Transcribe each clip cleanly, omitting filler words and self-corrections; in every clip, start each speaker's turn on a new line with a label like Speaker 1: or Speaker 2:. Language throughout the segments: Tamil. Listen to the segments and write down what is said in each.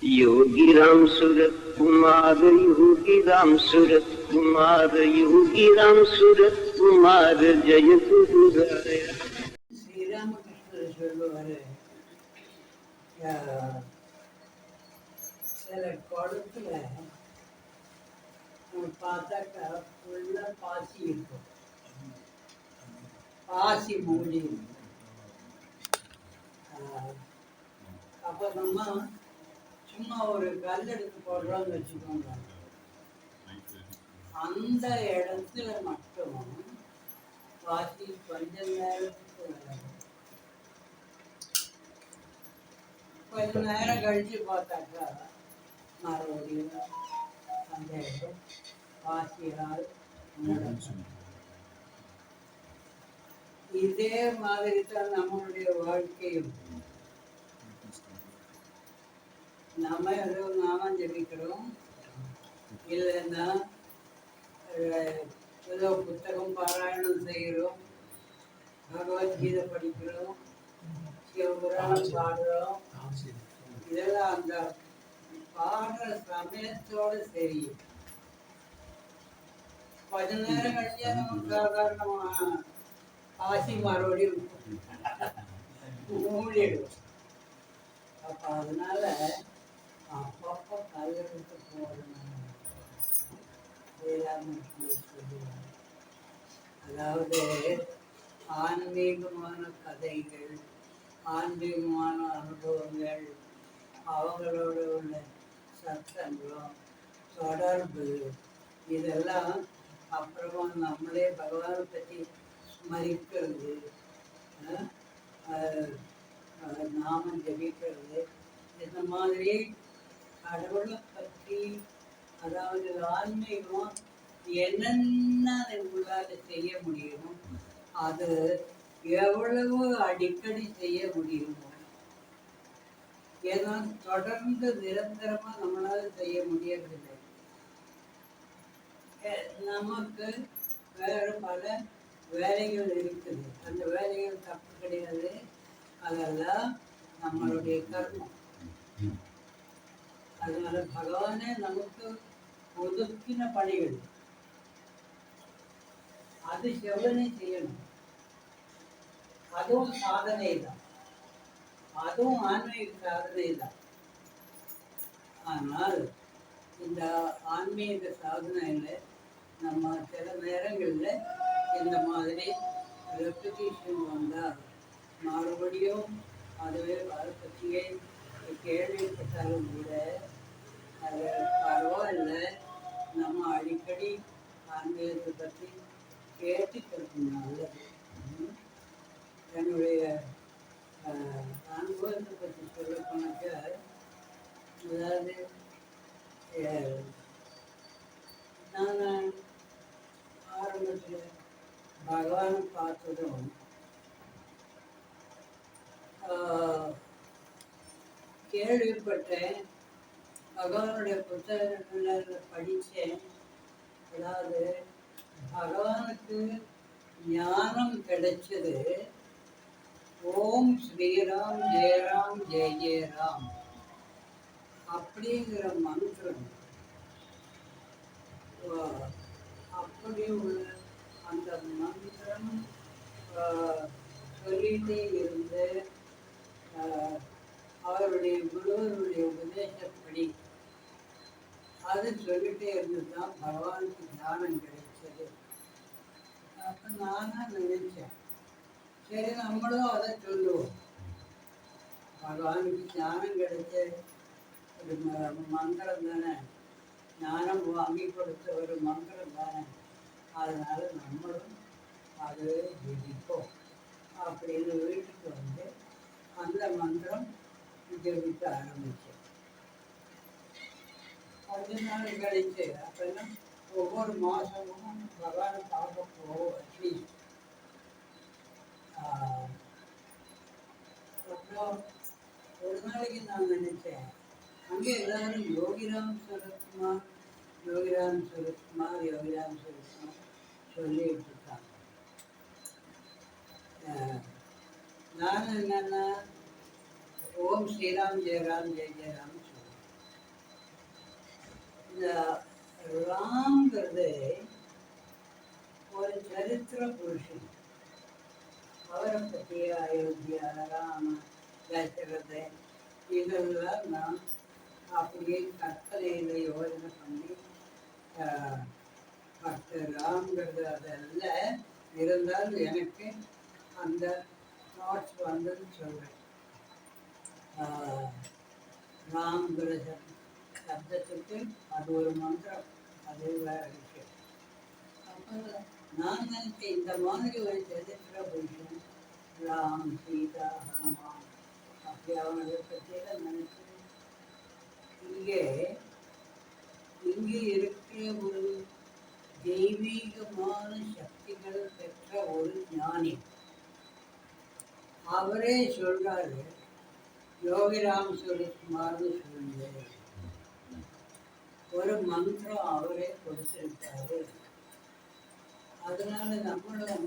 Speaker 1: योगी राम सूरत कुमार, योगी राम सूरत कुमार, योगी राम सूरत कुमार, जय गुरुराय.
Speaker 2: ஸ்ரீராமகிருஷ்ணர் சொல்லுவாரு, சில குளத்துல பார்த்தாக்கா ஃபுல்லா பாசி இருக்கும், பாசி மூடி இருக்கும். அப்போ நம்ம சும்மா ஒரு கல் எடுத்து போடுறோம்னு வச்சுக்கோங்க, அந்த இடத்துல மட்டும் பாசி கொஞ்ச நேரத்துக்கு வராது. கொஞ்ச நேரம் கழிச்சு பார்த்தாக்கா மறுபடியும் அந்த இடம் பாசியால் மூடப்படும். இதே மாதிரி தான் நம்மளுடைய வாழ்க்கையும். நாம ஏதோ நாமம் ஜபிக்கிறோம், இல்லைன்னா ஏதோ புத்தகம் பாராயணம் செய்கிறோம், பகவத்கீதை படிக்கிறோம், சிவபுராணம் பாடுறோம். இதெல்லாம் அந்த பாடுற சமயத்தோடு சரி. கொஞ்ச நேரம் கழிச்சா நமக்கு சாதாரணமாக ஆசி மறுபடியும் மூடிடும். அப்போ அதனால அப்பப்போ கல்லெடுத்து போடணும். அதாவது ஆன்மீகமான கதைகள், ஆன்மீகமான அனுபவங்கள், அவங்களோட உள்ள சத்தங்கம், தொடர்பு, இதெல்லாம் அப்புறமா நம்மளே பகவானை பற்றி ஸ்மரிக்கிறது, நாமம் ஜபிக்கிறது, இந்த மாதிரி கடவுளை பற்றி, அதாவது ஆன்மீகம் என்னென்ன உங்களால் செய்ய முடியுமோ அது எவ்வளவு அடிக்கடி செய்ய முடியுமோ. ஏன்னா தொடர்ந்து நிரந்தரமா நம்மளால செய்ய முடியறதில்லை. நமக்கு வேறு பல வேலைகள் இருக்குது, அந்த வேலைகள் தப்பு கிடையாது, அதெல்லாம் நம்மளுடைய கர்மம். அதனால பகவானே நமக்கு ஒதுக்கின பணிகள் அது செவ்வனே செய்யணும். அதுவும் சாதனை தான், அதுவும் ஆன்மீக சாதனை தான். ஆனால் இந்த ஆன்மீக சாதனையில நம்ம சில நேரங்களில் இந்த மாதிரி ரெப்புடேஷன் வந்தால் மறுபடியும் அதுவே அதை பற்றியே கேள்விப்பட்டாலும் கூட அது பரவாயில்ல, நம்ம அடிக்கடி ஆன்மீகத்தை பற்றி கேட்டுக்கிறது நல்லது. என்னுடைய அனுபவத்தை பற்றி சொல்ல போனாக்க, அதாவது நான் ஆரம்பத்தில் பகவானை பார்த்ததும் கேள்விப்பட்டேன், பகவானுடைய புத்தகங்களை படித்தேன். அதாவது பகவானுக்கு ஞானம் கிடைச்சது ஓம் ஸ்ரீராம் ஜெயராம் ஜெய ஜெயராம் அப்படிங்கிற மந்திரம். அப்படி உள்ள அந்த மந்திரம் சொல்லிகிட்டே இருந்து அவருடைய குருவருடைய உபதேசப்படி அது சொல்லிகிட்டே இருந்து தான் பகவானுக்கு ஞானம் கிடைச்சது. அப்போ நானாக நினைச்சேன், சரி நம்மளும் அதை சொல்லுவோம். பகவானுக்கு ஞானம் கிடைச்ச ஒரு மந்திரம் தானே, ஞானம் வாங்கி கொடுத்த ஒரு மந்திரம் தானே, அதனால நம்மளும் அது ஜெபிப்போம் அப்படின்னு வீட்டுக்கு வந்து அந்த மந்திரம் ஜெபிக்க ஆரம்பித்தேன். கொஞ்ச நாள் கழிச்சு அப்பெல்லாம் ஒவ்வொரு மாதமும் பகவானை பார்க்க போவோம். அட்லீஸ்ட் அப்புறம் ஒரு நாளைக்கு நான் நினைச்சேன், அங்கே எல்லாரும் யோகிராம் சரத்குமார், யோகிராம் சரத்குமார், யோகிராம் சரத்குமார் சொல்லிட்டு இருக்காங்க. நான் என்னன்னா ஓம் ஸ்ரீராம் ஜெயராம் ஜெய ஜெயராம் சொல்லுவேன். இந்த ராம்ங்கிறது ஒரு சரித்திர புருஷன். அவரை பற்றி அயோத்தியா, ராம, தசரதை இதெல்லாம் நான் அப்படியே கற்பனையில் யோஜனை பண்ணி பட்டு ராம்ங்கிறது அதெல்லாம் இருந்தாலும் எனக்கு அந்த தாட்ஸ் வந்ததுன்னு சொல்கிறேன். ராம்ங்கிற சப்தத்துக்கு அது ஒரு மந்திரம், அது வேற இருக்கு. அப்போ நான் நினைச்சேன் இந்த மாதிரி ஒரு சரித்திர புருஷன் ராம், சீதா, ஹனுமான் அப்படி அவங்களை பற்றியெல்லாம் நினைச்சு இங்கே இருக்கிற ஒரு தெய்வீகமான சக்திகள் பெற்ற ஒரு ஞானி. அவரே சொல்றாரு, யோகிராம் சுரத்குமார்னு சொல்லுங்க, ஒரு மந்திரம் அவரே கொடுத்திருக்காரு. அதனால நம்மளும்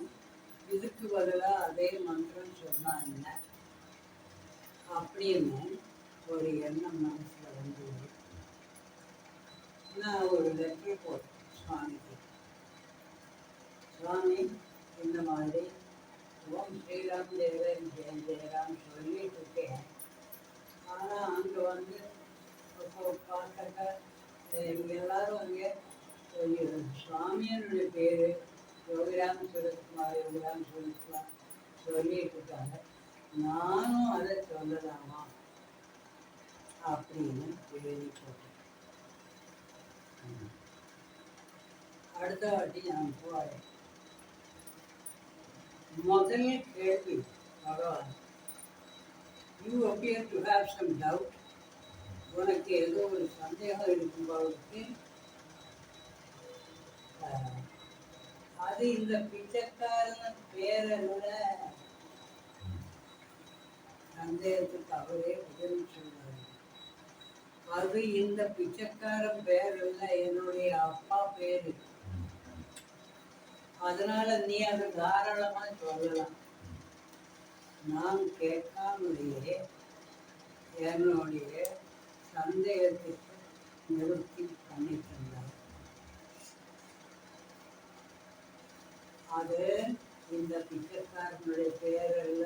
Speaker 2: இதுக்கு பதிலாக அதே மந்திரம் சொன்னா என்ன அப்படின்னு ஒரு எண்ணம் மனசில் வந்தது. நான் ஒரு லெட்டர் போட்டேன் சுவாமிக்கு. சுவாமி, இந்த மாதிரி ஓம் ஸ்ரீராம் தேவன் ஜெயம் ஜெயராம் சொல்லிட்டு இருக்கேன். ஆனால் அங்கே வந்து பார்த்தாக்கா எல்லாரும் அங்கே சுவாமியனுடைய பேர் யோகிராம் சுரத்குமார், யோகிராம் சுரத்குமார் சொல்லிட்டு இருக்காங்க. நானும் அதை சொல்லலாமா அப்படின்னு எழுதி போட்டேன். அடுத்த வாட்டி நான் போறேன். முதல் கேள்வி Bhagwan, you appear to have some doubt. உனக்கு ஏதோ ஒரு சந்தேகம் இருக்கும்போது அது இந்த பிச்சைக்காரன் பேரல்ல. சந்தேகத்துக்கு அவரே பதில் சொல்றாரு. அது இந்த பிச்சைக்காரன் பேரல்ல, என்னுடைய அப்பா பேரு. அதனால நீ அதை தாராளமா சொல்லலாம். நான் கேட்காமலேயே என்னுடைய சந்தேகத்துக்கு நிவர்த்தி பண்ணி தந்தார். அது இந்த பிச்சைக்காரனுடைய பேரல்ல,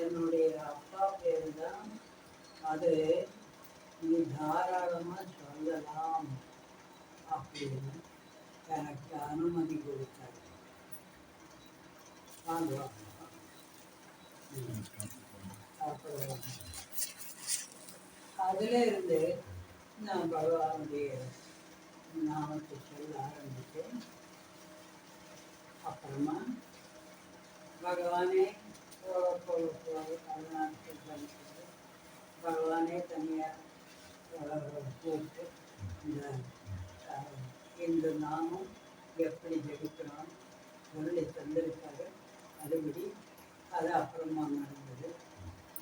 Speaker 2: என்னுடைய அப்பா பேரு தான். அது நீ தாராளமா சொல்லலாம் அப்படின்னு எனக்கு அனுமதி கொடுத்தார். அப்புறம் அதுல இருந்து நான் பகவானுடைய நாமத்தை சொல்ல ஆரம்பித்தேன். அப்புறமா பகவானே பகவானே தனியாக கூப்பிட்டு இந்த நாமம் எப்படி ஜெபிக்கிறோம் சொல்லி தந்திருக்காரு. அதுபடி அது அப்புறமா நடந்தது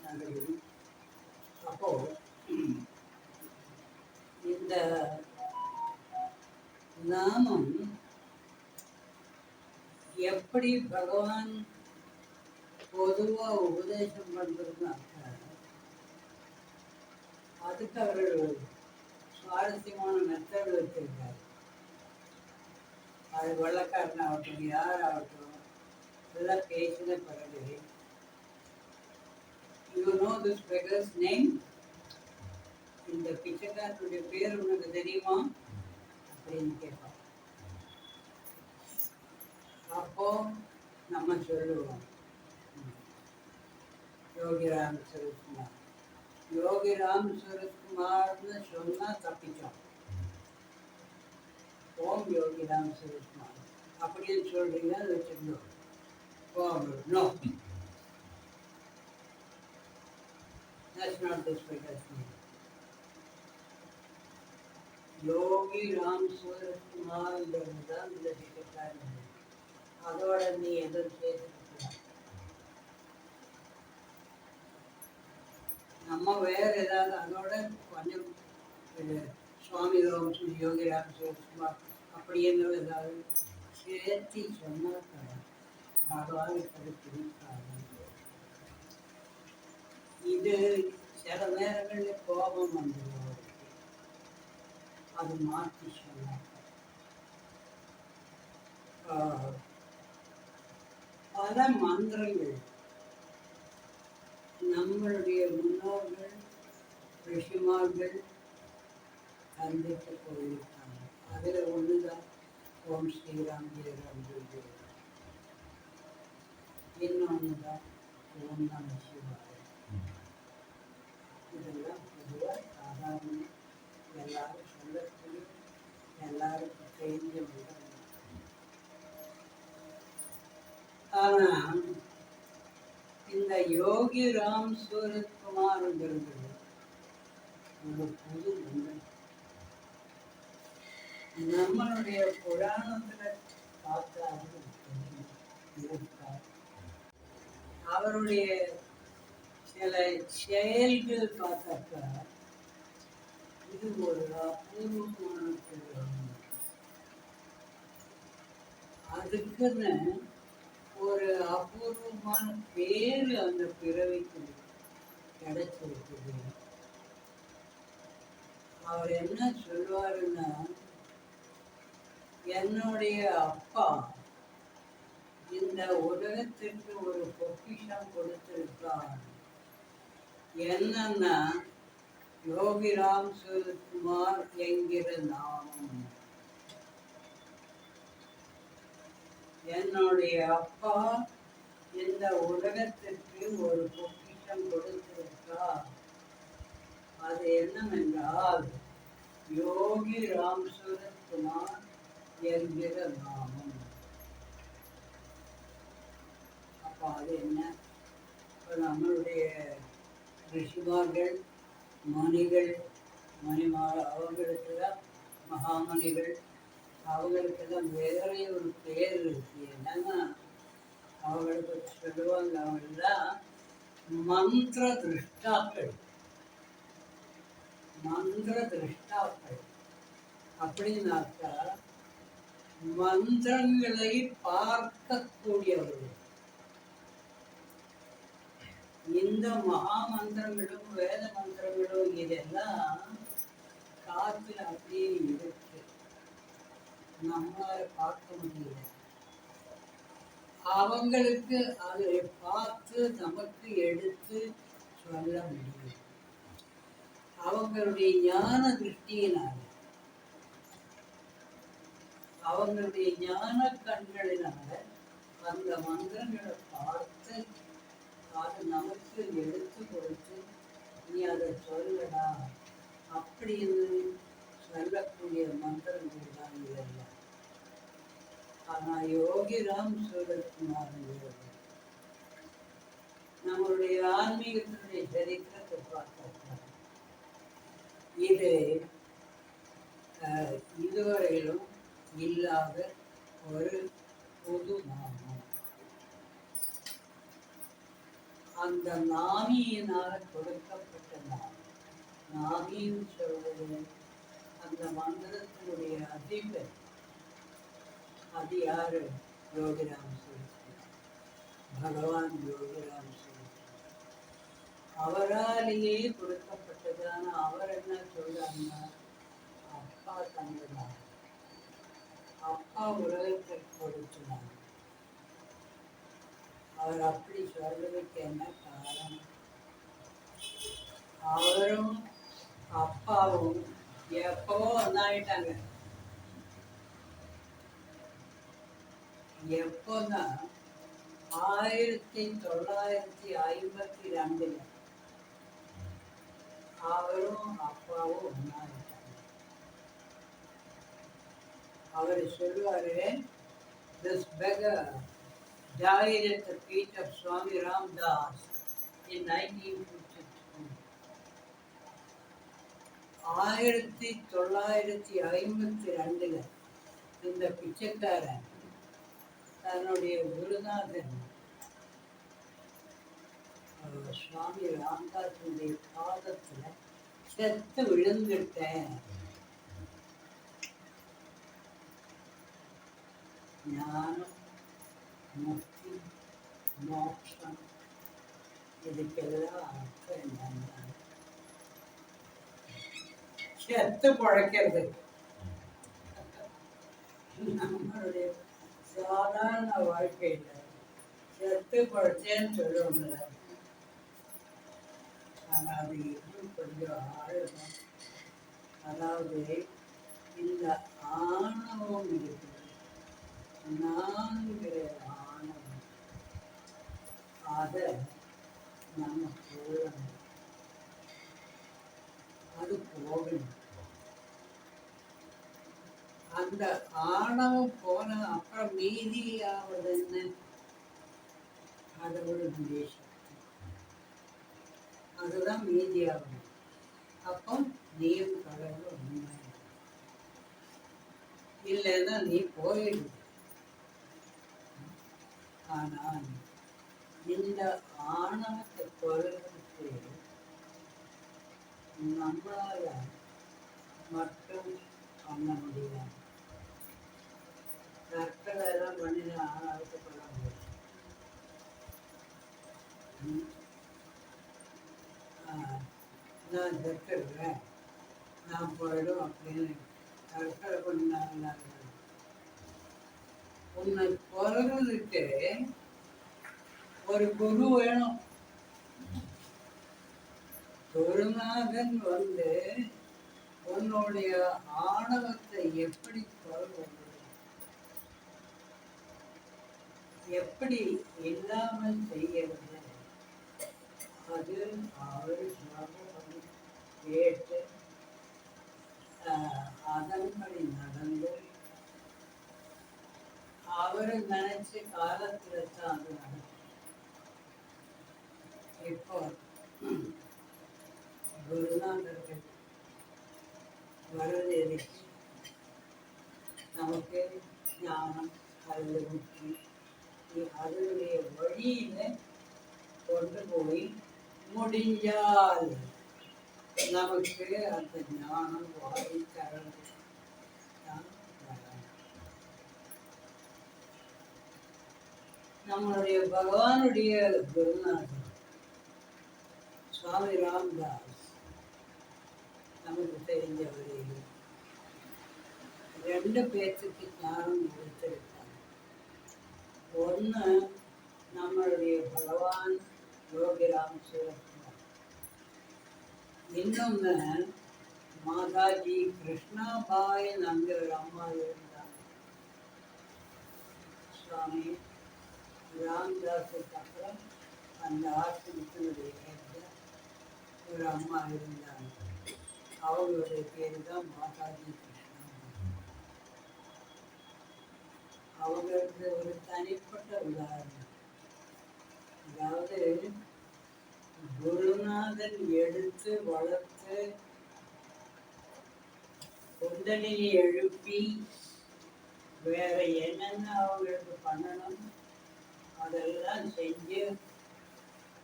Speaker 2: நல்லபடி. அப்போ இந்த நாமம் எப்படி பகவான் பொதுவா உபதேசம் பண்றதுனாக்க அதுக்கு அவர்கள் சுவாரஸ்யமான மெத்தட் வச்சிருக்காரு. அது வெள்ளக்காரன் ஆகட்டும், யார் ஆகட்டும், எல்லாம் பேசின பிறகு, you know this beggars name, இந்த பிச்சைக்காரனுடைய பேர் உனக்கு தெரியுமா அப்படின்னு கேட்பான். அப்போ நம்ம சொல்லுவோம் யோகிராம் சுரத்குமார். யோகிராம் சுரத்குமார்னு சொன்னா தப்பிச்சோம். ஓம் யோகிராம் சுரத்குமார் அப்படின்னு சொல்றீங்கன்னு வச்சுருந்தோம். No, that's not this speaker's name. யோகி ராம் சுரத்குமார் தான் இந்த பிச்சைக்காரன். அதோட நீ எதுவும் சேர்த்துக்கலாம். நம்ம வேற ஏதாவது அதோட கொஞ்சம் சுவாமி யோகிராம் சுரத்குமார் அப்படின்னு ஏதாவது சேர்த்தி சொன்னாக்க பகவான் இது சில நேரங்களில் கோபம் வந்துடும். அது மாற்றி சொன்னார். ஆஹ், பல மந்திரங்கள் நம்மளுடைய முன்னோர்கள் ரிஷிமார்கள் தந்துட்டு போயிருக்காங்க. அதில் ஒண்ணுதான் ஓம் ஸ்ரீராம் ஜெய ராம் ஜெய ஜெய ராம். இன்னொன்று தான் ஓம் நம சிவாய. இதெல்லாம் பொதுவாக சாதாரண எல்லாரும் சொல்லக்கூடிய எல்லாருக்கும் தெரிஞ்ச மந்திரம். ஆனா இந்த யோகி ராம் சூரத்குமார்ங்கிறது ஒரு புது மந்திரம். நம்மளுடைய புராணத்துல பார்த்தாலும் இருக்கார். அவருடைய சில செயல்கள் பார்த்தாக்கா இது ஒரு அபூர்வமான திறமை. அதுக்குன்னு ஒரு அபூர்வமான பேரு அந்த பிறவிக்கு கிடைச்சிருக்குது. அவர் என்ன சொல்வாருன்னா, என்னுடைய அப்பா இந்த உலகத்திற்கு ஒரு பொக்கிஷம் கொடுத்திருக்கார். என்னன்னா யோகிராம் சூரத்குமார் என்கிற நாமம். என்னுடைய அப்பா இந்த உலகத்திற்கு ஒரு பொக்கிஷம் கொடுத்திருக்கார். அது என்னவென்றால் யோகி ராம் சூரத்குமார் என்கிற நாமம். அப்போ அது என்ன? இப்போ நம்மளுடைய ரிஷிமார்கள் மணிகள் அவங்களுக்கெல்லாம் மகாமணிகள் அவங்களுக்கெல்லாம் வேற ஒரு பேர் இருக்கு. என்னன்னா அவங்களுக்கு சொல்லுவாங்க, அவங்கெல்லாம் மந்திர திருஷ்டாக்கள். மந்திர திருஷ்டாக்கள் அப்படின்னாக்கா மந்திரங்களை பார்க்கக்கூடியவர்கள். இந்த மகா மந்திரங்களும் வேத மந்திரங்களும் இதெல்லாம் காத்துல அப்படியே இருக்கு, நம்மளால பார்க்க முடியல. அவங்களுக்கு அதை பார்த்து நமக்கு எடுத்து சொல்ல முடியும். அவங்களுடைய ஞான திருஷ்டியினால, அவங்களுடைய ஞான கண்களினால அந்த மந்திரங்களை பார்த்து அது நமக்கு எடுத்து கொடுத்து நீ அதை சொல்லடா அப்படின்னு சொல்லக்கூடிய மந்திரங்கள் தான் இதெல்லாம். ஆனால் யோகிராம் சூரத்குமார் நம்மளுடைய ஆன்மீகத்தினுடைய சரித்திரத்தை பார்த்தா இது இதுவரையிலும் இல்லாத ஒரு பொது நாமம். அந்த நாமியினால கொடுக்கப்பட்ட நாமம். நாமின்னு சொல்வது அந்த மந்திரத்தினுடைய அதிபர். அது யாரு? யோகிராம் சூரத்குமார், பகவான் யோகிராம் சூரத்குமார். அவராலேயே கொடுக்கப்பட்டதான அவர் என்ன சொல்றாங்கன்னா, அப்பா தந்தனார், அப்பா உலகத்திற்கு கொடுத்தார். அவர் அப்படி சொல்றதுக்கு என்ன காரணம்? அவரும் அப்பாவும் எப்பவோ ஒன்னாயிட்டாங்க. எப்போன்னா 1952 அவரும் அப்பாவும் ஒன்னாயிட்டாங்க. அவர் சொல்லுவாரு, this beggar died at the feet of Swami Ramdas in 1952. 1952 இந்த பிச்சைக்காரன் தன்னுடைய குருநாதன் சுவாமி ராம்தாஸுடைய பாதத்துல செத்து விழுந்துட்டேன். ஞானம், முக்தி, மோட்சம் இதுக்கெல்லாம் அர்த்தம் என்னன்னா செத்து பழைக்கிறது. நம்மளுடைய சாதாரண வாழ்க்கையில் செத்து படுத்தேன்னு சொல்லுவாங்க. ஆனால் அது இன்னும் கொஞ்சம் ஆழமா, அதாவது இந்த ஆணவம் இருக்குது, நான்கிற ஆணவம், அதை நம்ம போகணும், அது போகணும். அந்த ஆணவம் போன அப்புறம் மீதி ஆவது என்ன? கடவுளுடைய சக்தி, அதுதான் மீதி ஆகும். அப்போ நீயும் கடவுள் உண்மை, இல்லைன்னா நீ போயிடு. ஆனால் இந்த ஆணவத்தை கொள்றதுக்கு நம்மளால மட்டும் பண்ண முடியாது. கற்களை எல்லாம் பண்ணினா ஆணவத்தை கொள்ள முடியாது. நான் செத்துடுவேன், நான் போயிடும் அப்படின்னு கற்களை பண்ணாங்க. உன்னை கொல்றதுக்கு ஒரு குரு வேணும். குருநாதன் வந்து உன்னுடைய ஆணவத்தை எப்படி கொள்வது, எப்படி இல்லாமல் செய்யறது, அது அவர் கேட்டு அதன்படி நடந்து அவரு நினைச்ச காலத்துல தான் அது நடக்கும். இப்போ குருநாதர்கள் வருது, நமக்கு ஞானம் கல்வி முக்கி அதனுடைய வழியில கொண்டு போய் முடிஞ்சால் நமக்கு அந்த ஞானம் வாடி தரது தான் வரும். நம்மளுடைய பகவானுடைய குருநாதர் சுவாமி ராம்தாஸ் நமக்கு தெரிஞ்ச வரையில் 2 பேர்த்துக்கு ஞானம் கொடுத்திருக்காங்க. ஒன்று நம்மளுடைய பகவான் யோகிராம் சிவகுமார், இன்னொன்று மாதாஜி கிருஷ்ணாபாய் நம்பிய ஒரு அம்மா இருந்தாங்க. சுவாமி ராம்தாஸுக்கு அப்புறம் அந்த ஆசிரமத்தினுடைய ஒரு அம்மா இருந்தாங்க. அவங்களுடைய பேரு தான் மாதாஜி கிருஷ்ணாபாய். அவங்களுக்கு ஒரு தனிப்பட்ட உதாரணம். அதாவது குருநாதன் எடுத்து வளர்த்து குண்டலினி எழுப்பி வேற என்னென்ன அவங்களுக்கு பண்ணணும் அதெல்லாம் செஞ்சு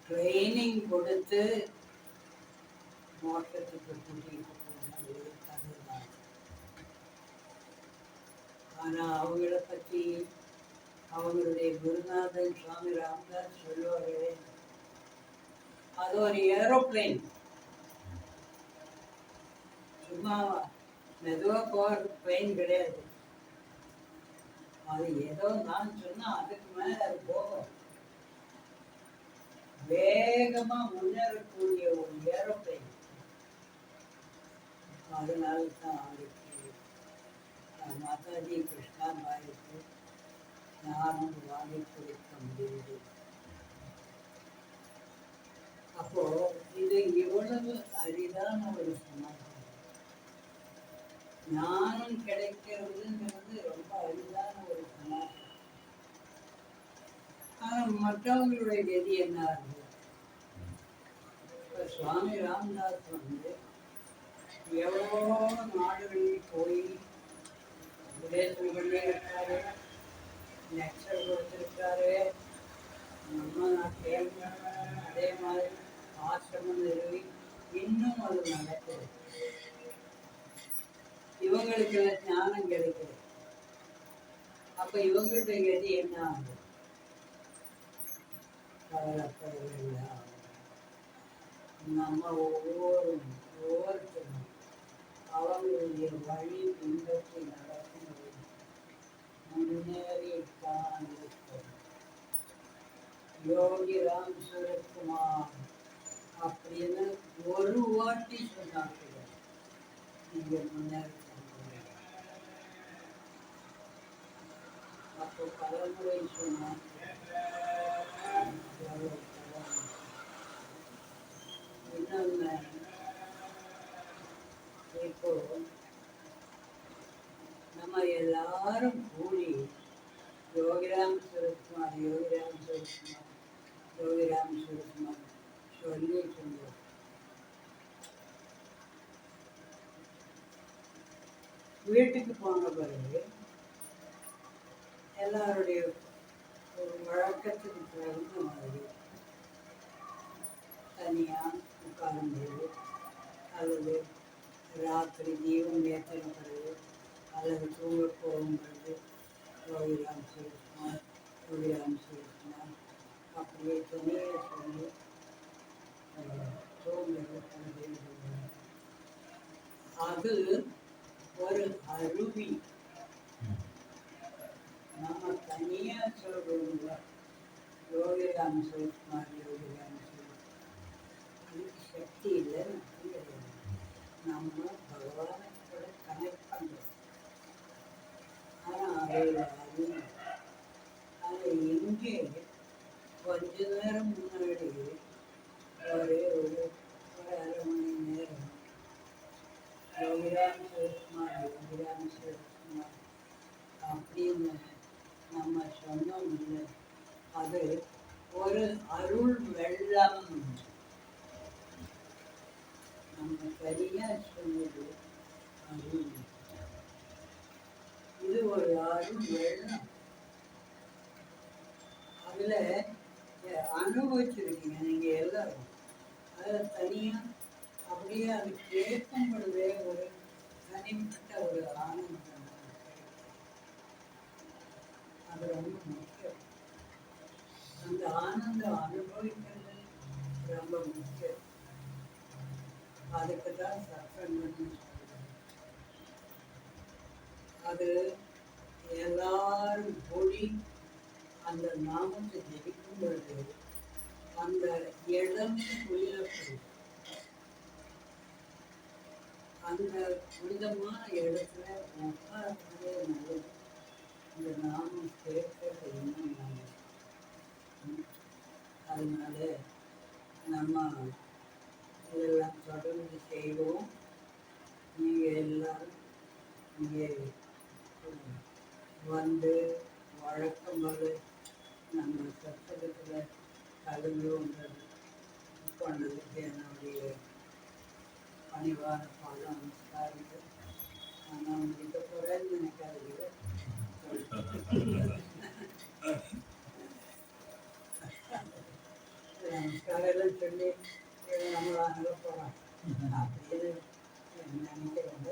Speaker 2: ட்ரைனிங் கொடுத்து மோட்டத்துக்கு கூட்டிகிட்டு போன ஒரு கதை தான். ஆனால் அவங்கள பற்றி அவங்களுடைய குருநாதன் சுவாமி ராம்தாஸ் சொல்லுவார்களே, அது ஒரு ஏரோப்ளைன், சும்மா மெதுவாக போகிற பிளெயின் கிடையாது. அது ஏதோ நான் சொன்னால் அதுக்கு மேலே அது போகும், வேகமாக முன்னேறக்கூடிய ஒரு ஏரோப்ளைன். அதனால தான் அவருக்கு மாதாஜி கிருஷ்ணாபாய்க்கு ஞானம் வாங்கி கொடுக்க முடியுது. அப்போ இது எவ்வளவு அரிதான ஒரு சமாச்சாரம். ஞானம் கிடைக்கிறதுங்கிறது ரொம்ப அரிதான ஒரு சமாச்சாரம். ஆனால் மற்றவங்களுடைய கதி என்ன ஆகுது? இப்போ சுவாமி ராம்தாஸ் வந்து எவ்வளோ நாடுகளில் போய் உபதேசம் பண்ணியிருக்காரு, லெக்சர் கொடுத்துருக்காரு. நம்ம நாட்டிலே அதே மாதிரி ஆசிரமம் நிறுவி இன்னும் அது நடக்குது. இவங்களுக்கு ஞானம் கிடைக்குது. அப்போ இவங்களுடைய கதி என்ன ஆகுது? கவலைப்படவில்லை. நம்ம ஒவ்வொருத்தரும் அவங்களுடைய வழி பின்பற்றி நடக்கும் முன்னேறித்தான் இருக்கும். யோகிராம் சுரத்குமார் அப்படின்னு ஒரு வாட்டி சொன்னாங்க. நீங்க முன்னேறி அப்போ பலமுறை சொன்னாங்க. இன்னொன்று, இப்போ நம்ம எல்லாரும் கூடி யோகிராம் சுரத்குமார் யோகிராம் சுரத்குமார் யோகிராம் சுரத்குமார் சொல்லி சொன்னோம். வீட்டுக்கு போன பிறகு எல்லாருடைய ஒரு வழக்கத்துக்கு தகுந்த மாதிரி தனியாக உட்காரும்போது அல்லது ராத்திரி தீபம் ஏற்றின பிறகு அல்லது தூங்க போகும்பொழுது யோகிராம் சுரத்குமார் யோகிராம் சுரத்குமார் அப்படியே தனியாக சொல்லி தூங்குறது. அது ஒரு அருவி. நம்ம தனியாக சொல்றோம்ல யோகிராம் சுரத்குமார் யோகிராம் சுரத்குமார், அதுக்கு சக்தி இல்லைன்னு கிடையாது. நம்ம பகவானை கூட கனெக்ட் பண்ணுறோம். ஆனால் அது அது எங்கே கொஞ்ச நேரம் முன்னாடி ஒரு ஒரு அரை மணி நேரம் யோகிராம் சுரத்குமார் யோகிராம் சுரத்குமார் அப்படின்னு நம்ம சொன்னோம் இல்லை, அது ஒரு அருள் வெள்ளம். நம்ம சரியாக சொன்னது அருள். இது ஒரு அருள் வெள்ளம். அதில் அனுபவிச்சிருக்கீங்க நீங்கள் எல்லாரும். அதில் தனியாக அப்படியே அது கேட்கும் பொழுதே ஒரு தனிப்பட்ட ஒரு ஆனந்தம். அது ரொம்ப முக்கியம். அந்த ஆனந்தம் அனுபவிக்கிறது ரொம்ப முக்கியம். அதுக்கு தான் சத்சங்கம்னு சொல்றோம். அது எல்லாரும் கூடி அந்த நாமத்தை ஜெபிக்கும் பொழுது அந்த இடம் புரியப்படும். அந்த புனிதமான இடத்துல உட்காரவே நல்லது. இந்த நாமம் கேட்கறது இன்னும் நல்லது. அதனால நம்ம இதெல்லாம் தொடர்ந்து செய்வோம். நீங்கள் எல்லாரும் இங்கே வந்து வழக்கம் போல நம்ம சத்தகத்தில் கலந்துன்றது கொண்டதுக்கு என்னுடைய பணிவான பாட நமஸ்காரங்கள். நான் முடிக்க போகிறேன்னு நினைக்காதீங்க. நமஸ்காரம் சொல்லி நம்மளை அனுப்ப போகிறோம் அப்படின்னு நினைக்கிறவங்க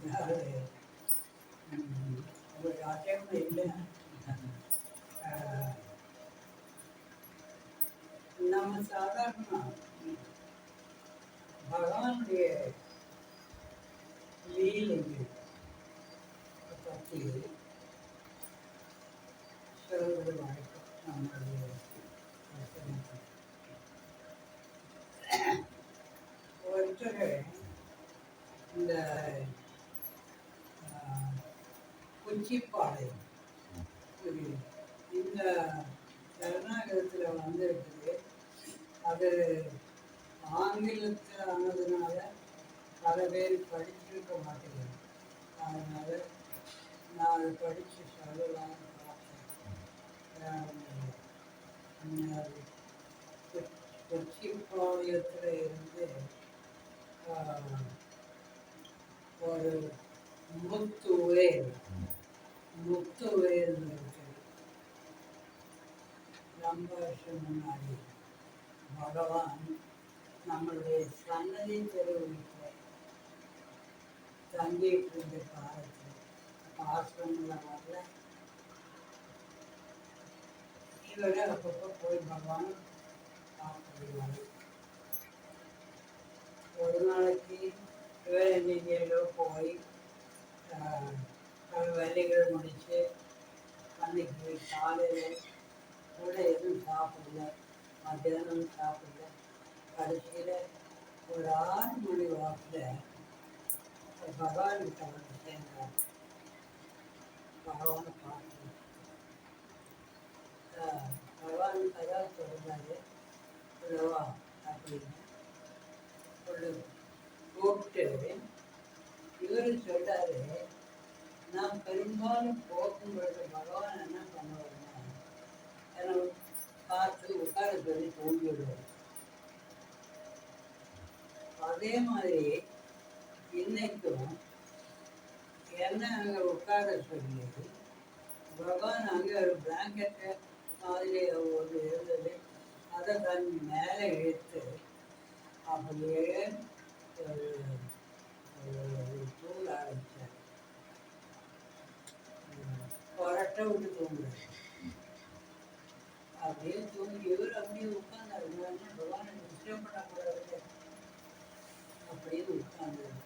Speaker 2: அதாவது உங்களுக்கு ஆட்சேபம் இல்லை. நம்ம சாதாரண பகவானுடைய லீலையை பற்றி சொல்வது வழக்கம். நம்மளுடைய ஒருத்தர் இந்த குச்சிப்பாளையம் இந்த கர்நாடகத்தில் வந்திருக்குது. அது ஆங்கிலத்தில் ஆனதுனால பல பேர் படிச்சிருக்க மாட்டேங்குது. அதனால் நான் அதை படித்து சொல்லலாம்னு பார்த்தேன். கொச்சிப்பாளையத்தில் இருந்து ஒரு முத்துவேல் இருக்கு. ரொம்ப வருஷம் முன்னாடி பகவான் நம்மளுடைய சன்னதி தெருவில் தங்கிட்டு இருந்த காலத்தில் ஆசிரமில் வரல. இவரை அப்பப்போ போய் பகவான் பார்த்துருவாங்க. ஒரு நாளைக்கு இவர் எங்கேயோ போய் வேலைகள் முடித்து அன்னைக்கு காலையில் கூட எதுவும் சாப்பிடல, மத்தியானம் சாப்பிடல. கடைசியில் ஒரு 6 மணி வாக்கில் பகவான்கிட்ட வந்து சேர்ந்தார். பகவானை பார்த்து பகவான் அதாவது சொல்கிறாரு, உள்ளவா அப்படின்னு உள்ள கூப்பிட்டு இவர் சொல்கிறாரு, நான் பெரும்பாலும் போகும்பொழுது பகவான் என்ன பண்ணுவாருன்னா என்னை பார்த்து உட்கார சொல்லி தூங்கி விடுவார். அதே மாதிரி இன்னைக்கும் என்ன அங்கே உட்கார சொல்லி பகவான் அங்கே ஒரு பிளாங்கெட்டு மாதிரி ஒரு இருந்தது, அதை தன் மேலே இழுத்து அப்படியே ஒரு தூங்க ஆரம்பித்தார். கொரட்டை விட்டு தூங்குறாரு. அப்படியே தூங்கி இவர் அப்படியே உட்கார்ந்தாரு. பகவானை டிஸ்டர்ப் பண்ணக்கூடாது அப்படின்னு உட்கார்ந்தாரு.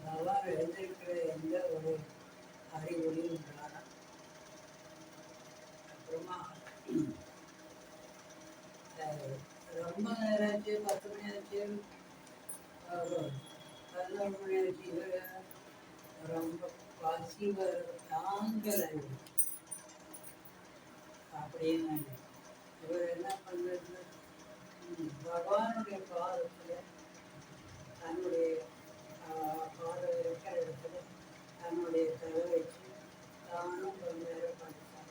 Speaker 2: பகவான் எழுந்திருக்கிற எந்த ஒரு அறிகுறியும் காணோம். அப்புறமா ரொம்ப நேரம் ஆச்சு, 10 மணி ஆச்சு, 11 மணி ஆச்சு. இவர் ரொம்ப பசி தாங்கலை அப்படின்னு இவர் என்ன பண்ணுறது, பகவானுடைய பாதத்தில் தன்னுடைய பாதம் இருக்கிற இடத்துல தன்னுடைய தலை வச்சு தானும் கொஞ்ச நேரம் படித்தார்.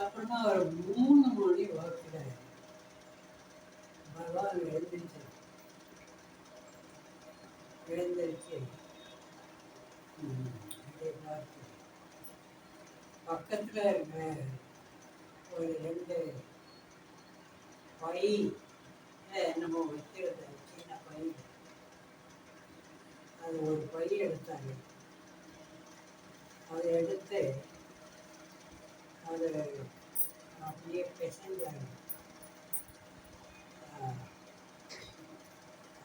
Speaker 2: அப்புறமா ஒரு 3 மணி வாக்கில் பகவான் எழுந்திருச்சு பார்த்து பக்கத்தில் இருக்கிற ஒரு 2 பை என்னமோ வைக்கிறது சின்ன பை, அது ஒரு பை எடுத்தாங்க. அதை எடுத்து அதை அப்படியே பிசைஞ்சாங்க.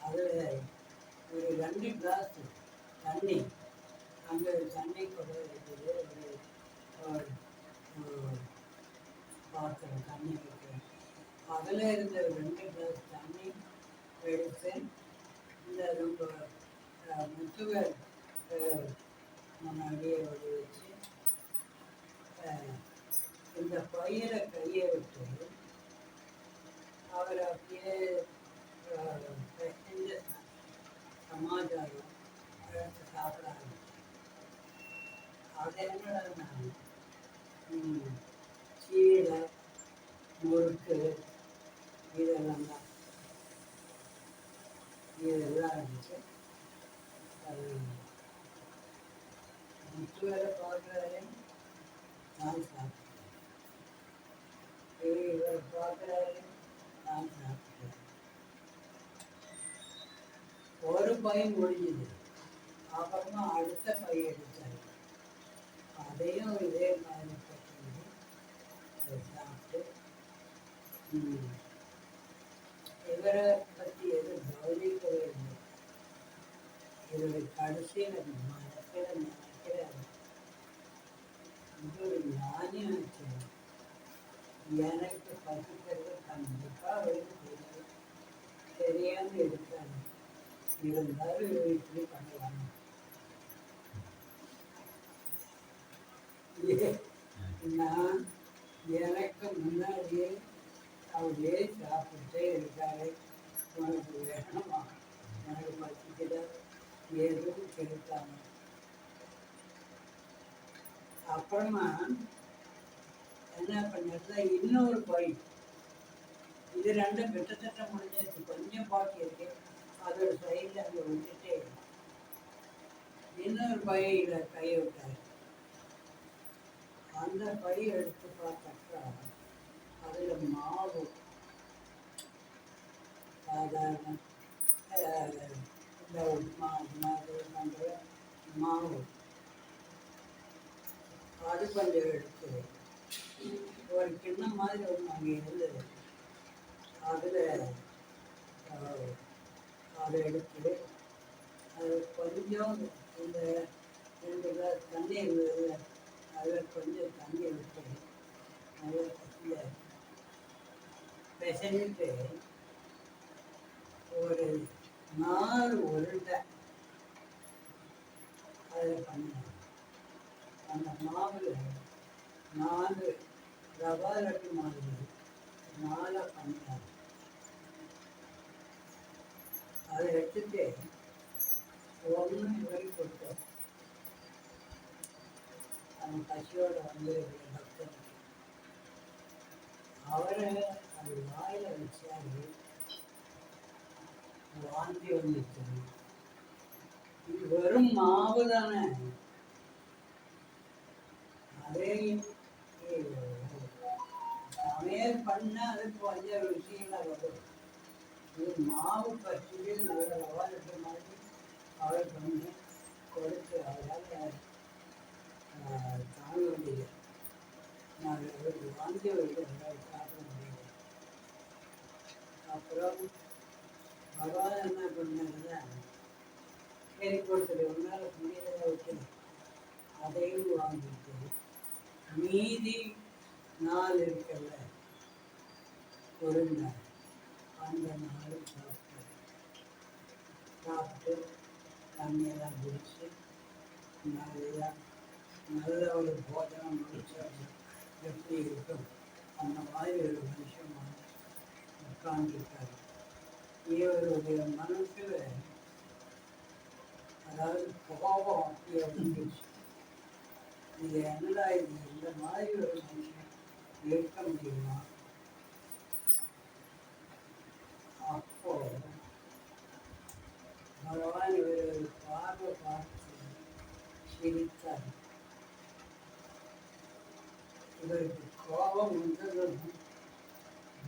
Speaker 2: அதில் ஒரு 2 கிளாஸ் தண்ணி, அங்கே தண்ணி கூட இருக்குது, ஒரு பாத்திரம் தண்ணி வைக்கிறேன். அதில் இருந்த 2 கிளாஸ் தண்ணி எடுத்து இந்த ரொம்ப முத்துவர் முன்னாடியே வச்சு இந்த பயிரை கையை விட்டு அவர் அப்படியே சமாச்சாரம் எடுத்து சாப்பிடாங்க. அது என்னடா சீடை முறுக்கு இதெல்லாம் தான், இதெல்லாம் இருந்துச்சு. முத்து வேலை பார்க்குறாரு, நான் சாப்பிட்டேன். இவர் பார்க்குறாரு, நான் சாப்பிட்டேன். ஒரு பை முடிஞ்சுது. அப்புறமா அடுத்த பை எடுத்தார். அதையும் இதே மாதிரி சாப்பிட்டு இவரை பற்றி எதுவும் கவனிக்கவே இல்லை. இவருடைய கடைசியில் நினைக்கிறாரு, இது ஒரு ஞானியாச்சு, எனக்கு பசிக்கிறது கண்டிப்பாக அவருக்கு தெரியும், தெரியாமல் இருக்காரு, இருந்தாலும் இவர் இப்படி பண்ணுவாங்க. நான் எனக்கு முன்னாடியே அவரே சாப்பிட்டே இருக்காரு, உனக்கு வேணுமா, எனக்கு பசிக்கிற எதுவும் கேட்காம. அப்புறமா என்ன பண்ணா இன்னொரு பை, இது 2 கிட்டத்தட்ட முடிஞ்சிருச்சு, கொஞ்சம் பாக்கி இருக்கு, அதோட சைடில் அங்கே விட்டுட்டே இன்னொரு பையில கையை விட்டாரு. அந்த பை எடுத்து பார்த்தாக்கா அதில் மாவு, சாதாரண இந்த உப்புமா மாதிரி பண்ணுற மாவு, அது கொஞ்சம் எடுத்து ஒரு கிண்ணம் மாதிரி ஒன்று அங்கே இருந்தது, அதில் அதை எடுத்து அது கொஞ்சம் இந்த 2 கிளாஸ் தண்ணீர் அதில் கொஞ்சம் தண்ணி விட்டு நல்லா பசியாக பிசைஞ்சிட்டு ஒரு 4 உருண்டை அதில் பண்ணேன். அந்த மாவில் 4 ரவா லட்டு மாதிரி 4 பண்ணேன். அதை எடுத்துட்டு 1 இவருக்கு கொடுத்தோம். அந்த பசியோட வந்து டாக்டர் அவரை அது வாயில் வச்சாரு, வாந்தி வந்துச்சு. இது வெறும் மாவு தானே, அதே சமையல் பண்ணால் அது கொஞ்சம் ருசியெல்லாம் வரும். இது மாவு பச்சடி நல்ல ரவா லட்டு மாதிரி அவர் பண்ணி கொடுத்து அவரால் தாங்க முடியல. நான் அவருக்கு வாந்தி வருது, அவரால் சாப்பிட முடியல. அப்புறம் பகவான் என்ன பண்ணாருன்னா, சரி கொடுத்துரு, ஒன்றால் முடியலை விட்டு அதையும் வாங்கிட்டு மீதி 4 இருக்குல்ல உருண்டை, அந்த 4 சாப்பிட்டு தண்ணியெல்லாம் குடிச்சு நல்ல ஒரு போஜனம் முடிச்சா எப்படி இருக்கும் அந்த மாதிரி ஒரு மனுஷன் உட்கார்ந்துருக்காரு. இவருடைய மனசில் அதாவது கோபம் அப்படியே வந்துச்சு. இது என்னடா இது, இந்த மாதிரி ஒரு மனுஷன் இருக்க முடியுமா? அப்போ பகவான் இவர் பார்வை பார்த்து சிரித்தார். இவருக்கு கோபம் வந்ததும்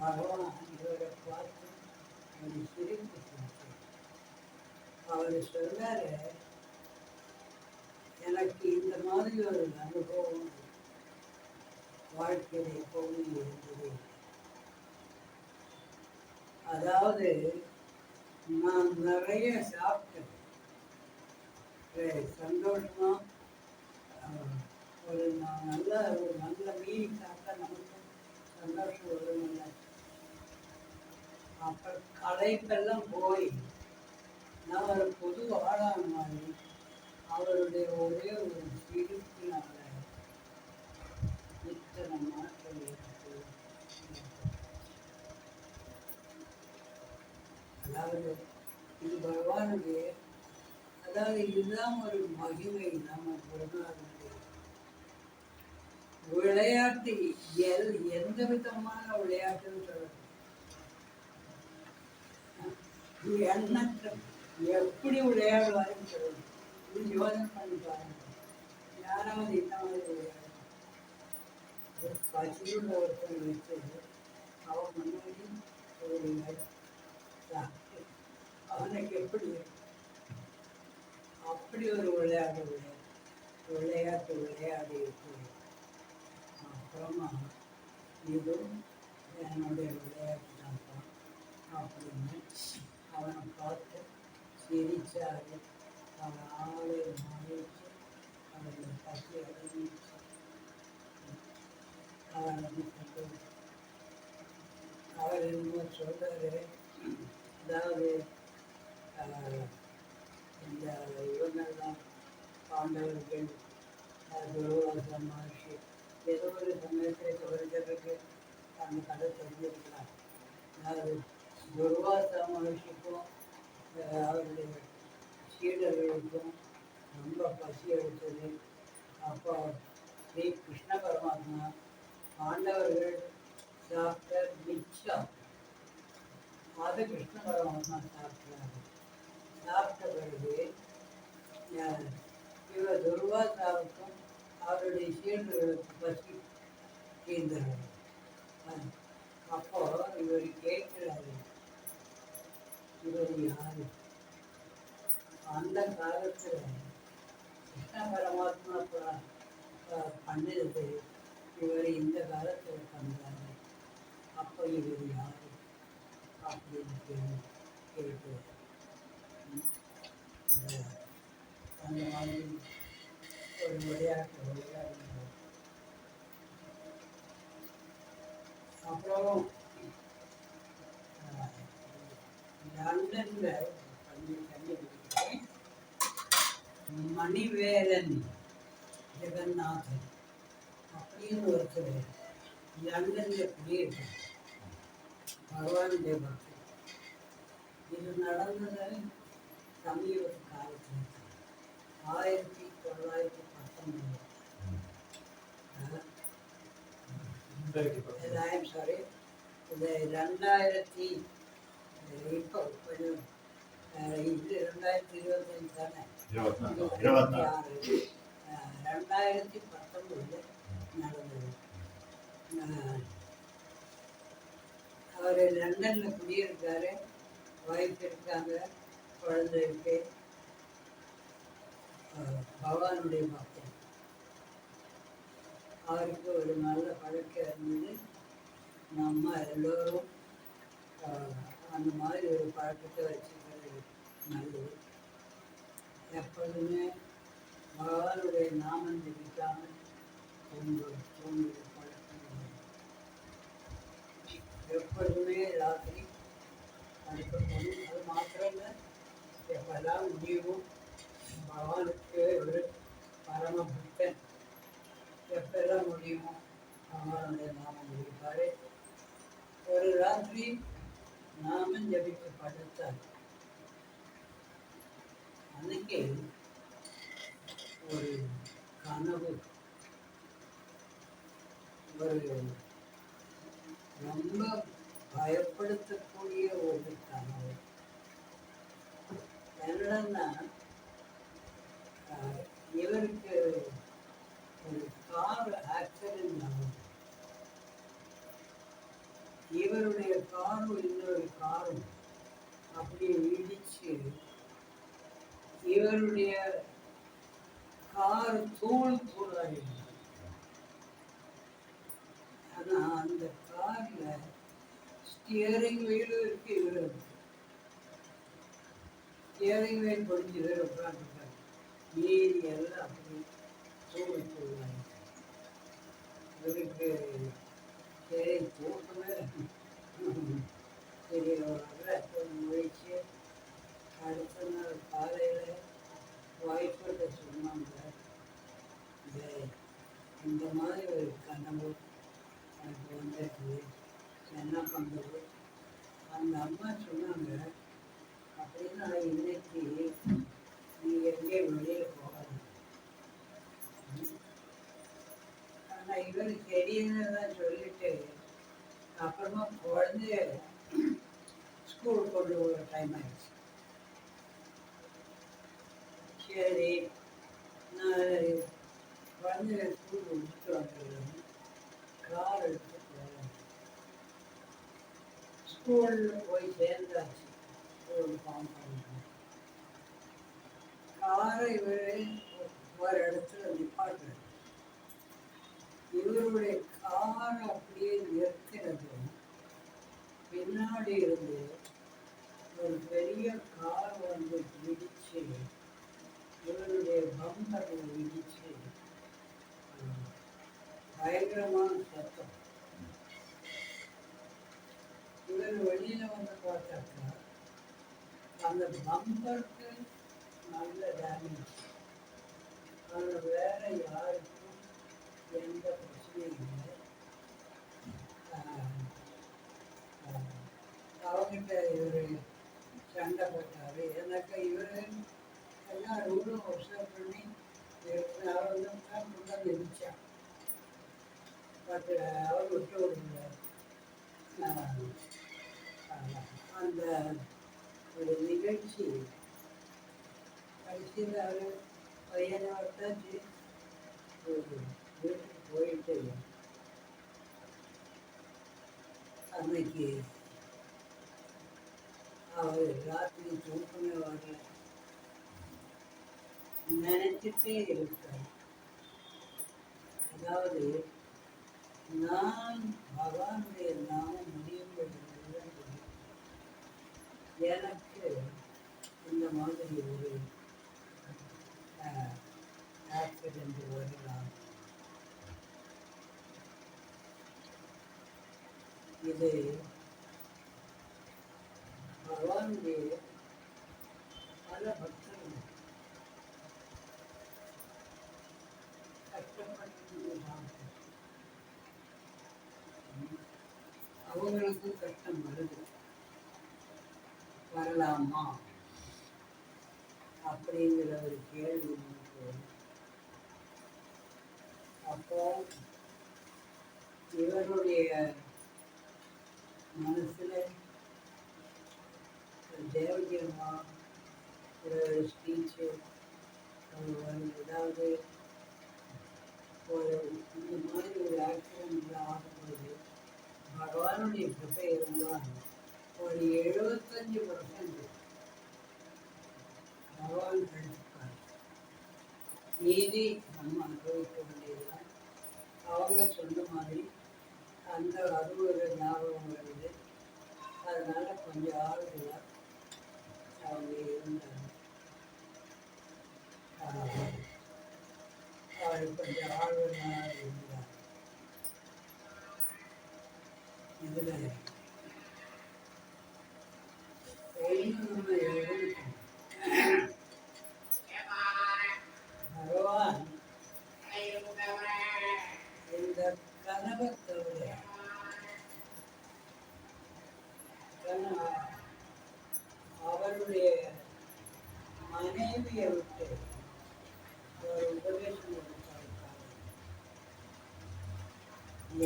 Speaker 2: பகவான் இவரை பார்த்து ஒரு சிரிப்பு சிரித்தார். அவர் சொன்னார், எனக்கு இந்த மாதிரி ஒரு அனுபவம் வாழ்க்கையில் எப்பவும் இருந்தது. அதாவது நான் நிறைய சாப்பிட்டேன், சந்தோஷமா ஒரு நல்ல மீன் சாப்பிட்டா நமக்கு சந்தோஷம் வரும்ல. அப்புறம் களைப்பெல்லாம் போய் நான் ஒரு பொது ஆளான மாதிரி அவருடைய ஒரே ஒரு சிரிப்பினால இத்தனை மாற்றம் ஏற்பட்டு, அதாவது இது பகவானுடைய, அதாவது இதுதான் ஒரு மகிமை. நம்ம குருநாதனுடைய விளையாட்டு எந்த விதமான விளையாட்டுன்னு சொல்லணும், எண்ணற்ற எப்படி விளையாடுவாருன்னு சொல்லணும். இது யோசனை பண்ணி பாருங்க. யாராவது இந்த மாதிரி விளையாடு பசியுள்ள ஒருத்தர் வச்சு அவன் முன்னாடி அவனுக்கு எப்படி அப்படி ஒரு விளையாட்டு விளையாடி இருக்கு. அப்புறமா இதுவும் என்னுடைய விளையாட்டு தான்ப்பா அப்படின்னு அவனை பார்த்து சிரிச்சாரு. அவன் ஆளை மாறிச்சு, அவனை பசி அடங்கிச்சு. அவர் என்னமோ சொல்றாரு, அதாவது இந்த இவங்கெல்லாம் பாண்டவர்கள் துர்வாச மகர்ஷி ஏதோ ஒரு சமயத்தில் சொல்றதுக்கு அந்த கதை தெரிஞ்சிருக்கலாம். அதாவது துர்வாச மகர்ஷிக்கும் அவருடைய சீடர்களுக்கும் ரொம்ப பசி எடுத்தது. அப்போ ஸ்ரீ கிருஷ்ண பரமாத்மா பாண்டவர்கள் சாப்பிட்ட மிச்சம் அது கிருஷ்ண பரமாத்மா சாப்பிட்டாரு. சாப்பிட்ட பிறகு இவர் துர்வாசாவுக்கும் அவருடைய சீடர்களுக்கு பசி தீர்ந்தார்கள். அப்போ இவர் கேட்கிறாரு, இவர் யாரு? அந்த காலத்துல கிருஷ்ண பரமாத்மா பண்ணது இவர் இந்த காலத்துல பண்றாரு, அப்போ இவர் யாரு அப்படின்னு கேட்கிறார். அந்த மாதிரி ஒரு விளையாட்டு விளையாடுங்க. அப்புறம் லண்டன்ல பள்ளி கண்டுபிடிக்கிறேன். மணிவேலன் ஜெகநாதன் அப்படின்னு ஒருத்தர் லண்டன்ல குடியிருக்கார். பகவானுடைய பக்தர். இது நடந்தது சமீப காலத்தில் 1919. சாரி, இது 2000 இப்போ கொஞ்சம் இது 2025 தானே, 2019 நடந்தது. அவர் லண்டன்ல குடியிருக்காரு, ஒய்ஃப் இருக்காங்க, குழந்தை இருக்கு. பகவானுடைய பக்தன். அவருக்கு ஒரு நல்ல பழக்கம் இருந்தது. நம்ம எல்லோரும் அந்த மாதிரி ஒரு பழக்கத்தை வச்சுக்கிறது நல்லது. எப்பொழுதுமே பகவானுடைய நாமம் ஜபிக்காமல் தூங்குவது பழக்கம். எப்பொழுதுமே ராத்திரி படுக்க போகணும். அது மாத்திரமே எப்பெல்லாம் முடியுமோ பகவானுக்கு ஒரு பரம பக்தன் எப்பெல்லாம் முடியுமோ பகவானுடைய நாமம் ஜபிப்பாரு. ஒரு ராத்திரி நாமம் ஜபிக்க படுத்தார். அன்னைக்கு ஒரு கனவு, ஒரு ரொம்ப பயப்படுத்தக்கூடிய ஒரு கனவு. என்னன்னா, இவருக்கு ஒரு கார் ஆக்சிடென்ட் ஆகும். இவருடைய காரும் இன்னொரு காரும் அப்படியே இடிச்சு இவருடைய கார் தூளாயிடுச்சு. ஆனா அந்த கார்ல ஸ்டியரிங் வீலும் இருக்கு, இவரும் இருக்கு. ஸ்டியரிங் வீல் பொடிஞ்சு இவர் உட்காந்துருக்காரு. மீதி எல்லாம் அப்படி தூளாயிடுச்சு. இவருக்கு சரி தூக்கமே சரி முயற்சி. அடுத்த நாள் காலையில் ஒய்ஃப்கிட்ட சொன்னாங்க, இந்த மாதிரி ஒரு கனவு எனக்கு வந்துருக்கு, என்ன பண்ணுறது? அந்த அம்மா சொன்னாங்க, அப்படின்னா இன்னைக்கு நீ எங்கே வெளியில் போகாது. ஆனால் இவர் சரின்னு தான் சொல்லிட்டு அப்புறமா குழந்தைய ஸ்கூல் கொண்டு போகிற டைம் ஆயிடுச்சு. சரி, நான் குழந்தைய ஸ்கூல் விட்டு வந்துடுறேன், கார் எடுத்து போகிறேன். ஸ்கூலில் போய் சேர்ந்தாச்சு. ஸ்கூல் காம்பவுண்ட் காரை இவர் ஒரு இடத்துல நிப்பாட்டுறாரு. இவருடைய கார் அப்படியே நிற்கிறது. பின்னாடி இருந்து ஒரு பெரிய கார் வந்து இடிச்சு இவருடைய பம்பர் இடிச்சு பயங்கரமான சத்தம். இவர் வெளியில வந்து பார்த்தாக்கா அந்த பம்பருக்கு நல்ல டேமேஜ். அது வேற யாருக்கும் எந்த பிரச்சனையும் இல்லை. அவங்ககிட்ட இவர் சண்டை போட்டாரு. எனக்கு இவர் எல்லா ரூலும் ஒப்சர்வ் பண்ணி அவர் வந்து இருந்துச்சான். பட் அவர் விட்டு விடுங்க. அந்த ஒரு நிகழ்ச்சி கடைசியில் அவர் பையனை வட்டாச்சு வீட்டுக்கு போயிட்டு அன்னைக்கு அவர் ராத்திரி தூக்கமே வரல, நினைச்சிட்டே இருக்கார். அதாவது நான் பகவானுடைய நாமம் முடியும் எனக்கு இந்த மாதிரி ஒரு இது பகவானுடைய பல பக்தர்கள் கஷ்டப்பட்டு அவங்களுக்கும் கஷ்டம் வருது, வரலாமா அப்படிங்கிற ஒரு கேள்வி நமக்கு வரும். அப்போ இவருடைய மனசுல தேவகி அம்மா ஒரு ஸ்பீச்சு ஏதாவது ஒரு இந்த மாதிரி ஒரு ஆக்சிடென்ட்ல ஆகும்போது பகவானுடைய கிருப்பை இருந்தால் ஒரு 75% பகவான் கழிப்பார். மீதி நம்ம அனுபவிக்க வேண்டியதுதான். அவங்க சொன்ன மாதிரி அந்த அது ஒரு ஞாபகம் வருது. அதனால கொஞ்சம் ஆறுதலாக அவங்க இருந்தாங்க. அவர் கொஞ்சம் ஆறுதலாக இருந்தார். இதில் நம்ம எழுதிக்கணும், பகவான் இந்த கனவை தவிர அவருடைய மனைவியை விட்டு ஒரு உபதேசம் கொடுத்தாருக்காரு,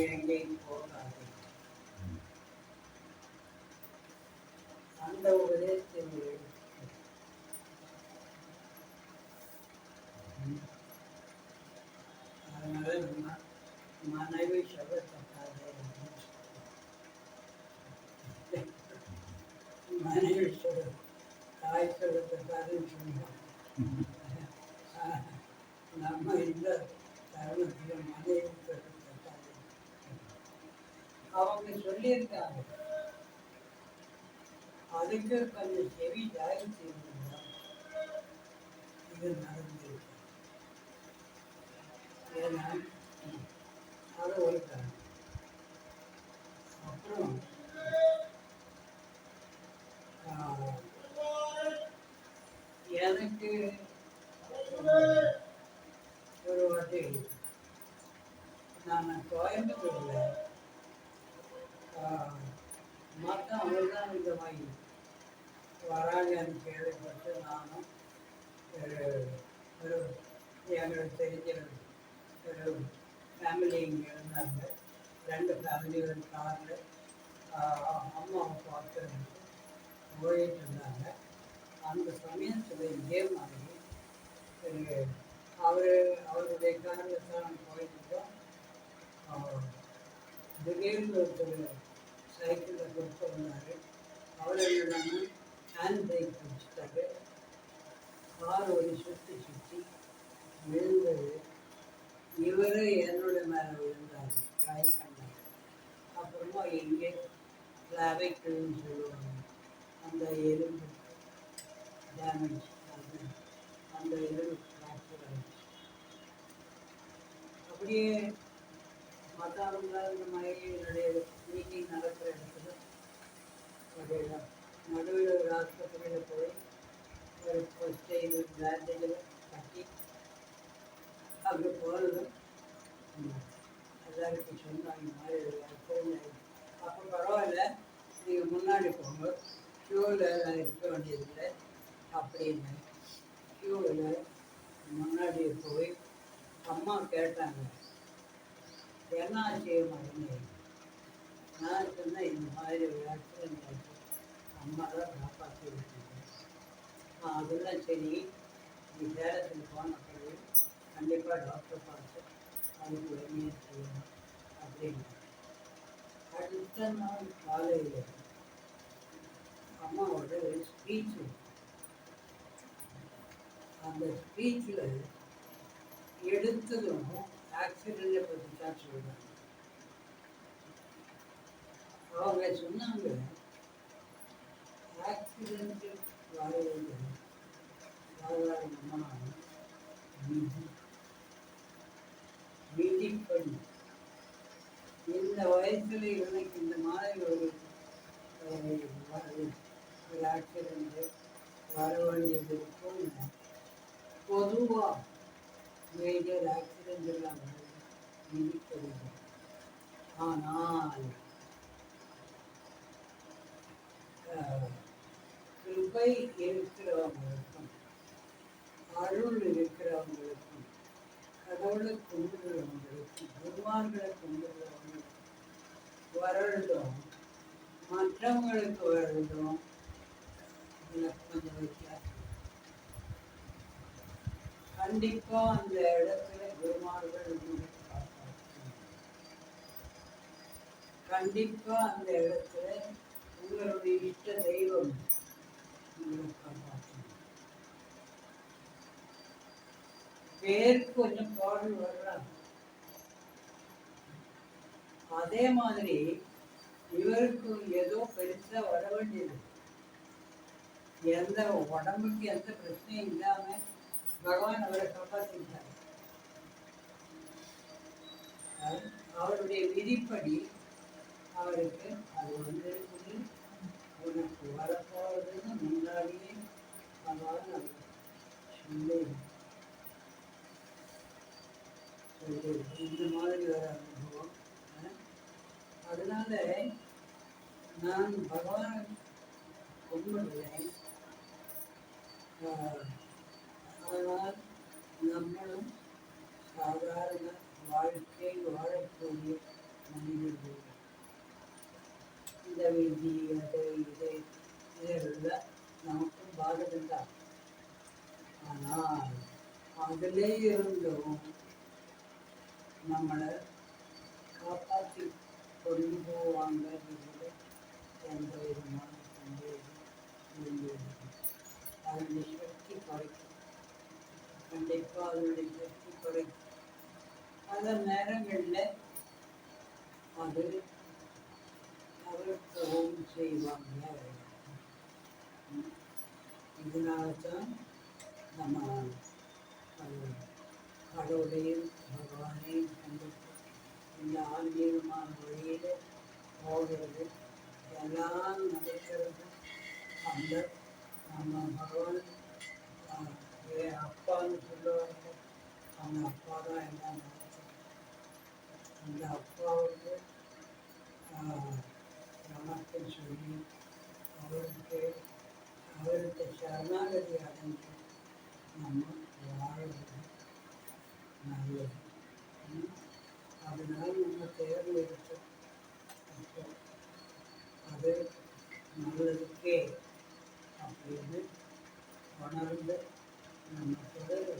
Speaker 2: எங்கேயும் போகாது. அந்த உபதேசத்தில் அதனால நம்ம மனைவி சொல்லப்பட்டாரு, மனைவி சொல்ல தாய் சொல்லப்பட்டாருன்னு சொன்னோம். நம்ம இந்த தருணத்தில் மனைவி சொல்லப்பட்டாரு அவங்க சொல்லியிருக்காங்க. அதுக்கு கொஞ்சம் செவி தாய் செய்திருந்தா இது நடந்திருக்கு. ஏன்னா அது ஒரு காரணம். அப்புறம் எனக்கு ஒரு வாட்டி நான் கோயம்புத்தூரில் மொத்தம் அவர் தான் இந்த மாதிரி வராங்கன்னு கேள்விப்பட்டு நானும் ஒரு எங்களுக்கு தெரிஞ்ச ஒரு ஃபேமிலி இங்கே இருந்தாங்க. 2 ஃபேமிலி ஒரு காரில் அம்மாவை பார்த்து போயிட்டு இருந்தாங்க. அந்த சமயத்தில் இதே மாதிரி அவருடைய காரில் தான் போயிட்டுருக்கோம். திடீர்னு ஒருத்தர் சைக்கிளில் கொடுத்து வந்தார். அவர் என்னன்னா ஹேண்ட் பிரேக் பிடிச்சிட்டாரு. கார் ஒரு சுற்றி விழுந்தது. இவர் என்னோட மேலே விழுந்தார், ட்ரைவ் பண்ணார். அப்புறமா எங்கே கிளாவிக்கிள்னு சொல்லுவாங்க, அந்த எலும்பு டேமேஜ், அந்த எலும்பு ஃப்ராக்சர் ஆகிடுச்சு. அப்படியே மற்றவங்க இந்த மாதிரி என்னுடைய மீட்டிங் நடக்கிற இடத்துல ஒரு நடுவில் ஒரு ஆஸ்பத்திரியில் போய் ஒரு ஃபர்ஸ்ட் எய்டு பேண்டேஜில் கட்டி அங்கே போகிறதும் எல்லாருக்கும் சொன்னாங்க, இந்த மாதிரி ஒரு ஆக்சிடென்ட் ஆகிடுச்சு. அப்போ பரவாயில்ல, நீங்கள் முன்னாடி போங்க, க்யூவில் இருக்க வேண்டியதில்லை அப்படின்னு க்யூவில் முன்னாடி போய் அம்மா கேட்டாங்க, என்ன ஆச்சு மகனே? நான் சொன்னேன், இந்த மாதிரி ஒரு ஆக்சிடென்ட் ஆச்சு, அம்மா தான் காப்பாற்றி விட்டீங்க. அதெல்லாம் சரி, நீ சேலத்துக்கு போன பிறகு கண்டிப்பாக டாக்டர் பார்த்து அதுக்கு உடனே செய்யணும் அப்படின்னு. அடுத்த நாள் காலையில் அம்மாவோட ஒரு ஸ்பீச், அந்த ஸ்பீச்சில் எடுத்ததும் ஆக்சிடெண்ட்டை பற்றி தான் சொல்கிறாங்க. அவங்க சொன்னாங்க, ஆக்சிடென்ட்டு வாழ்வது சாதாரணமாக விதிப்படி இந்த இந்த வயசுல இவனுக்கு இந்த மாதிரி ஒரு ஆக்சிடென்ட் வர வேண்டியது இருக்கும். பொதுவாக மேஜர் ஆக்சிடென்ட் எல்லாம் இருக்கிறது. ஆனால் கிருபை இருக்கிறவங்களுக்கும் அருள் இருக்கிறவங்களுக்கும் கடவுளை கும்பிடுறவங்களுக்கும் குருமார்களை கும்பிடுறவங்களுக்கும் வருடம் மற்றவங்களுக்கு வருடம் எனக்கு கொஞ்சம் வித்தியாசம். கண்டிப்பா அந்த இடத்துல குருமார்கள் உங்களை காப்பாற்றணும். கண்டிப்பா அந்த இடத்துல உங்களுடைய இஷ்ட தெய்வம் உங்களை காப்பாற்றணும். பேருக்கு கொஞ்சம் பாடல் வர்றாங்க. அதே மாதிரி இவருக்கு ஏதோ பெருசா வர வேண்டியது, எந்த உடம்புக்கு எந்த பிரச்சனையும் இல்லாம பகவான் அவரை காப்பாற்றிட்டார். அவருடைய விதிப்படி அவருக்கு அது வந்து உனக்கு வரப்போறதுன்னு முன்னாடியே பகவான் அவர் சொல்லி இந்த மாதிரி வர அனுபவம். அதனால நான் பகவானை கும்பிடுறேன். ஆனால் நம்மளும் சாதாரண வாழ்க்கை வாழக்கூடிய மனிதர்கள். இந்த விதி அது இது இதெல்லாம் நமக்கும் பாதகம்தான். ஆனால் அதிலே இருந்தும் நம்மளை காப்பாற்றி கொண்டு போவாங்கிறது எந்த விதமான சந்தேகம். அதனுடைய சக்தி குறைக்கும். கண்டிப்பாக அதனுடைய சக்தி குறைக்கும். பல நேரங்களில் அது அவர்களும் செய்வாங்க. இதனால்தான் நம்ம கடவுளையும் பகவானையும் கண்டிப்பாக இந்த ஆன்மீகமான வழியில் போகிறது எல்லாம் நடக்கிறது. அந்த நம்ம பகவான் அப்பான்னு சொல்லுவாங்க. அந்த அப்பா தான் எல்லாம் நடக்கும். அந்த அப்பாவுக்கு வணக்கம் சொல்லி அவருக்கு சரணாகதி அடைஞ்சு நம்ம வாழ்வது நல்லது. அதனால் நம்ம தேர்வு எடுத்து அது நல்லதுக்கே அப்படின்னு உணர்ந்து நம்ம தொடர்ந்து